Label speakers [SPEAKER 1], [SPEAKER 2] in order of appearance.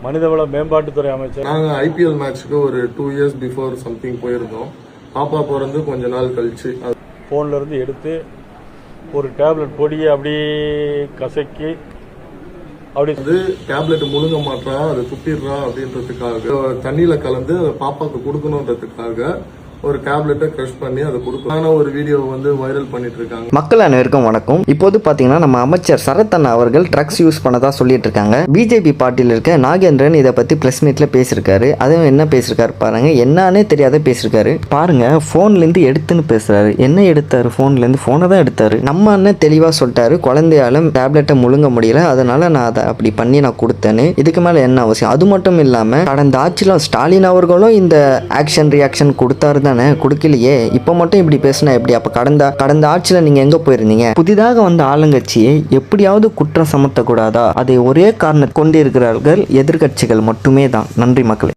[SPEAKER 1] மனிதவள மேம்பாட்டுத்துறை அமைச்சர்.
[SPEAKER 2] நாங்கள் ஐபிஎல் மேட்ச்க்கு ஒரு 2 years பிஃபோர் சம்திங் போயிருந்தோம். பாப்பா பிறந்து கொஞ்ச நாள் கழிச்சு
[SPEAKER 1] ஃபோன்ல இருந்து எடுத்து ஒரு டேப்லெட் பொடியை அப்படியே கசக்கி அப்படி
[SPEAKER 2] வந்து டேப்லெட் முழுங்க மாட்டா அதை துப்பிடுறா அப்படின்றதுக்காக தண்ணியில கலந்து அதை பாப்பாக்கு கொடுக்கணுன்றதுக்காக ஒரு டேப்லெட்டை கிரஷ் பண்ணி அதை கொடுக்கலான ஒரு வீடியோ வந்து வைரல் பண்ணிட்டு இருக்காங்க.
[SPEAKER 3] மக்கள் அனைவருக்கும் வணக்கம். இப்போது பாத்தீங்கன்னா நம்ம அமைச்சர் சரத் அண்ணா அவர்கள் ட்ரக்ஸ் யூஸ் பண்ணதா சொல்லிட்டு இருக்காங்க. பிஜேபி பார்ட்டியில் இருக்க நாகேந்திரன் இதை பத்தி பிரஸ் மீட்ல பேசியிருக்காரு. அதுவும் என்ன பேசியிருக்காரு பாருங்க. என்னன்னே தெரியாத பேசியிருக்காரு பாருங்க. போன்ல இருந்து எடுத்துன்னு பேசுறாரு. என்ன எடுத்தாரு? போன்ல இருந்து போனை தான் எடுத்தாரு. நம்ம அண்ணன் தெளிவா சொல்லிட்டாரு, குழந்தையால டேப்லெட்டை முழுங்க முடியல, அதனால நான் அதை அப்படி பண்ணி நான் கொடுத்தேன்னு. இதுக்கு மேல என்ன அவசியம்? அது மட்டும் இல்லாம கடந்த ஆட்சியில ஸ்டாலின் அவர்களும் இந்த ஆக்ஷன் ரியாக்ஷன் கொடுத்தாரு, கொடுக்கலையே. இப்ப மட்டும் இப்படி பேசினா எப்படி? அப்ப கடந்த ஆட்சியில நீங்க எங்க போயிருந்தீங்க? புதிதாக வந்த ஆளுங்கட்சியை எப்படியாவது குற்றம் சமத்தக்கூடாதா? அதை ஒரே காரணம் கொண்டிருக்கிறார்கள் எதிர்கட்சிகள் மட்டுமே தான். நன்றி மக்களே.